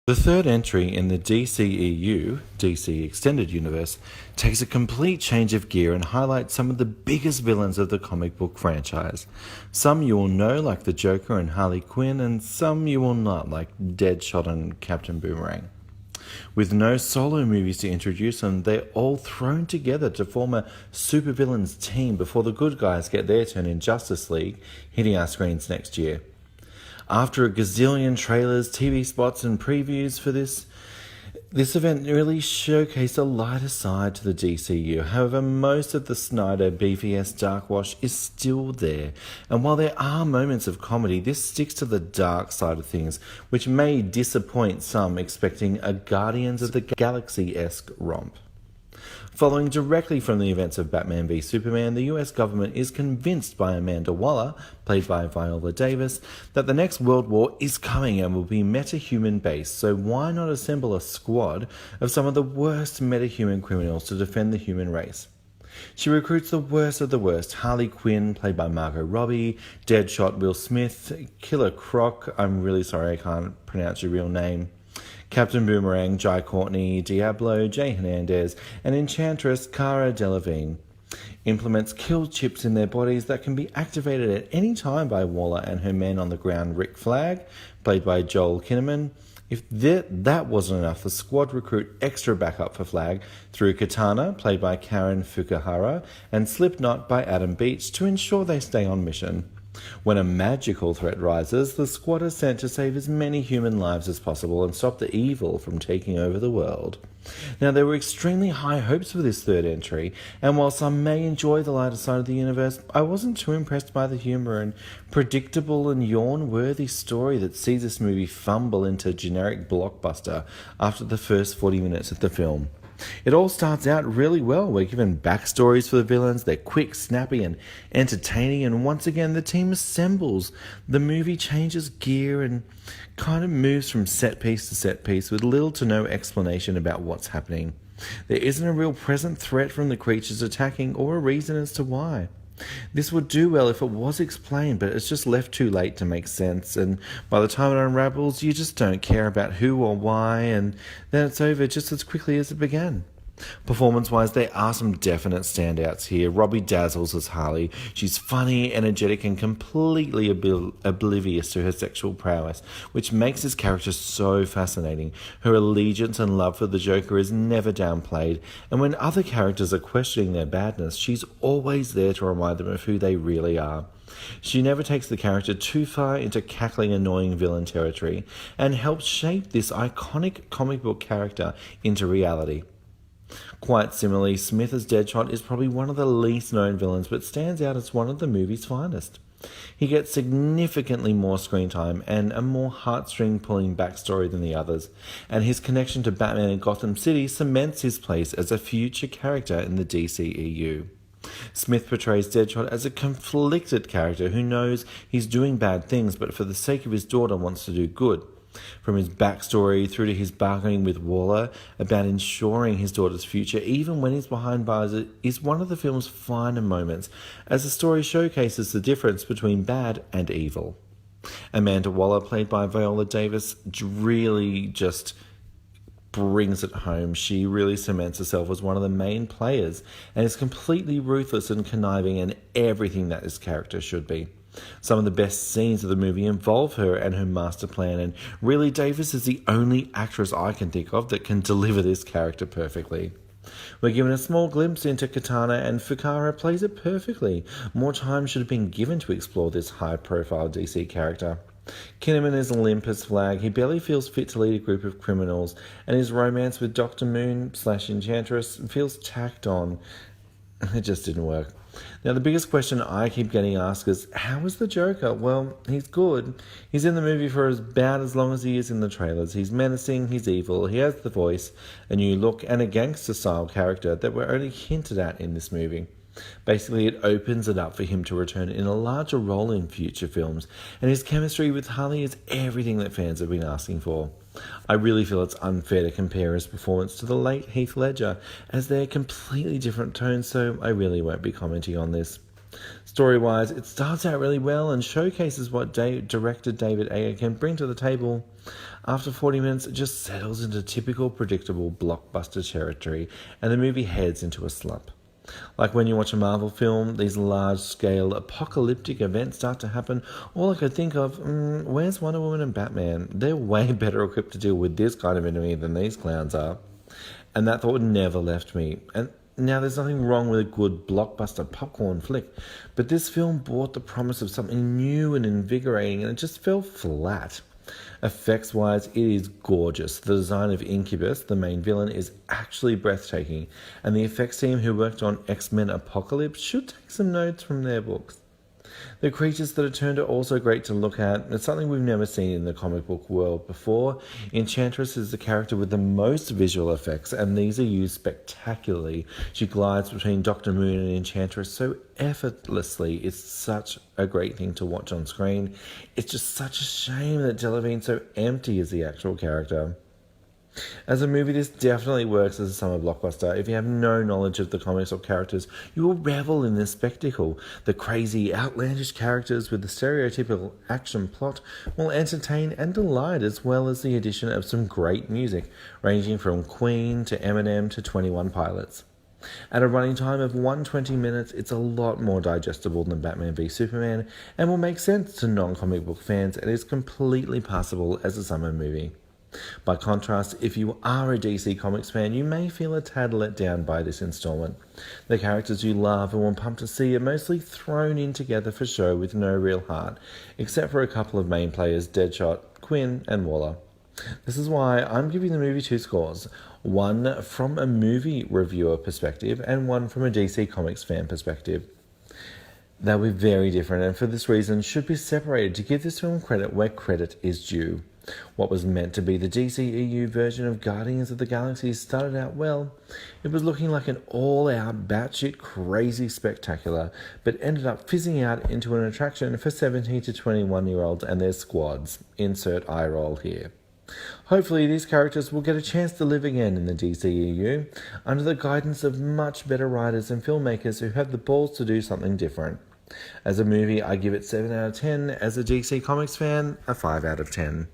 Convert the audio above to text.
The third entry in the DCEU, DC Extended Universe, takes a complete change of gear and highlights some of the biggest villains of the comic book franchise. Some you will know, like the Joker and Harley Quinn, and some you will not, like Deadshot and Captain Boomerang. With no solo movies to introduce them, they're all thrown together to form a supervillains team before the good guys get their turn in Justice League, hitting our screens next year. After a gazillion trailers, TV spots, and previews for this event really showcased a lighter side to the DCU. However, most of the Snyder BVS darkwash is still there, and while there are moments of comedy, this sticks to the dark side of things, which may disappoint some expecting a Guardians of the Galaxy-esque romp. Following directly from the events of Batman v Superman, the US government is convinced by Amanda Waller, played by Viola Davis, that the next world war is coming and will be metahuman based, so why not assemble a squad of some of the worst metahuman criminals to defend the human race? She recruits the worst of the worst: Harley Quinn, played by Margot Robbie, Deadshot Will Smith, Killer Croc, I'm really sorry I can't pronounce your real name, Captain Boomerang, Jai Courtney, Diablo, Jay Hernandez, and Enchantress Cara Delevingne. Implements kill chips in their bodies that can be activated at any time by Waller and her men on the ground, Rick Flag, played by Joel Kinnaman. If that wasn't enough, the squad recruit extra backup for Flag through Katana, played by Karen Fukuhara, and Slipknot by Adam Beach to ensure they stay on mission. When a magical threat rises, the squad is sent to save as many human lives as possible and stop the evil from taking over the world. Now, there were extremely high hopes for this third entry, and while some may enjoy the lighter side of the universe, I wasn't too impressed by the humour and predictable and yawn-worthy story that sees this movie fumble into generic blockbuster after the first 40 minutes of the film. It all starts out really well. We're given backstories for the villains, they're quick, snappy, and entertaining, and once again the team assembles. The movie changes gear and kind of moves from set piece to set piece with little to no explanation about what's happening. There isn't a real present threat from the creatures attacking or a reason as to why. This would do well if it was explained, but it's just left too late to make sense, and by the time it unravels, you just don't care about who or why, and then it's over just as quickly as it began. Performance-wise, there are some definite standouts here. Robbie dazzles as Harley. She's funny, energetic, and completely oblivious to her sexual prowess, which makes this character so fascinating. Her allegiance and love for the Joker is never downplayed, and when other characters are questioning their badness, she's always there to remind them of who they really are. She never takes the character too far into cackling, annoying villain territory, and helps shape this iconic comic book character into reality. Quite similarly, Smith as Deadshot is probably one of the least known villains, but stands out as one of the movie's finest. He gets significantly more screen time and a more heartstring-pulling backstory than the others, and his connection to Batman and Gotham City cements his place as a future character in the DCEU. Smith portrays Deadshot as a conflicted character who knows he's doing bad things, but for the sake of his daughter wants to do good. From his backstory through to his bargaining with Waller about ensuring his daughter's future, even when he's behind bars, is one of the film's finer moments, as the story showcases the difference between bad and evil. Amanda Waller, played by Viola Davis, really just brings it home. She really cements herself as one of the main players and is completely ruthless and conniving in everything that this character should be. Some of the best scenes of the movie involve her and her master plan, and really Davis is the only actress I can think of that can deliver this character perfectly. We're given a small glimpse into Katana, and Fukuhara plays it perfectly. More time should have been given to explore this high-profile DC character. Kinnaman is limp as Flag. He barely feels fit to lead a group of criminals, and his romance with Dr. Moon/Enchantress feels tacked on. It just didn't work. Now, the biggest question I keep getting asked is, how is the Joker? Well, he's good. He's in the movie for about as long as he is in the trailers. He's menacing, he's evil, he has the voice, a new look, and a gangster-style character that were only hinted at in this movie. Basically, it opens it up for him to return in a larger role in future films, and his chemistry with Harley is everything that fans have been asking for. I really feel it's unfair to compare his performance to the late Heath Ledger, as they're completely different tones, so I really won't be commenting on this. Story-wise, it starts out really well and showcases what director David Ayer can bring to the table. After 40 minutes, it just settles into typical, predictable blockbuster territory, and the movie heads into a slump. Like when you watch a Marvel film, these large-scale apocalyptic events start to happen. All I could think of, where's Wonder Woman and Batman? They're way better equipped to deal with this kind of enemy than these clowns are. And that thought never left me. And now, there's nothing wrong with a good blockbuster popcorn flick, but this film brought the promise of something new and invigorating, and it just fell flat. Effects-wise, it is gorgeous. The design of Incubus, the main villain, is actually breathtaking, and the effects team who worked on X-Men Apocalypse should take some notes from their books. The creatures that are turned are also great to look at. It's something we've never seen in the comic book world before. Enchantress is the character with the most visual effects, and these are used spectacularly. She glides between Dr. Moon and Enchantress so effortlessly. It's such a great thing to watch on screen. It's just such a shame that Delevingne's so empty as the actual character. As a movie, this definitely works as a summer blockbuster. If you have no knowledge of the comics or characters, you will revel in this spectacle. The crazy, outlandish characters with the stereotypical action plot will entertain and delight, as well as the addition of some great music, ranging from Queen to Eminem to 21 Pilots. At a running time of 120 minutes, it's a lot more digestible than Batman v Superman and will make sense to non-comic book fans, and is completely passable as a summer movie. By contrast, if you are a DC Comics fan, you may feel a tad let down by this installment. The characters you love and were pumped to see are mostly thrown in together for show with no real heart, except for a couple of main players, Deadshot, Quinn, and Waller. This is why I'm giving the movie 2 scores, one from a movie reviewer perspective and one from a DC Comics fan perspective. They'll be very different, and for this reason should be separated to give this film credit where credit is due. What was meant to be the DCEU version of Guardians of the Galaxy started out well. It was looking like an all-out, batshit crazy spectacular, but ended up fizzing out into an attraction for 17 to 21-year-olds and their squads. Insert eye roll here. Hopefully these characters will get a chance to live again in the DCEU, under the guidance of much better writers and filmmakers who have the balls to do something different. As a movie, I give it 7 out of 10. As a DC Comics fan, a 5 out of 10.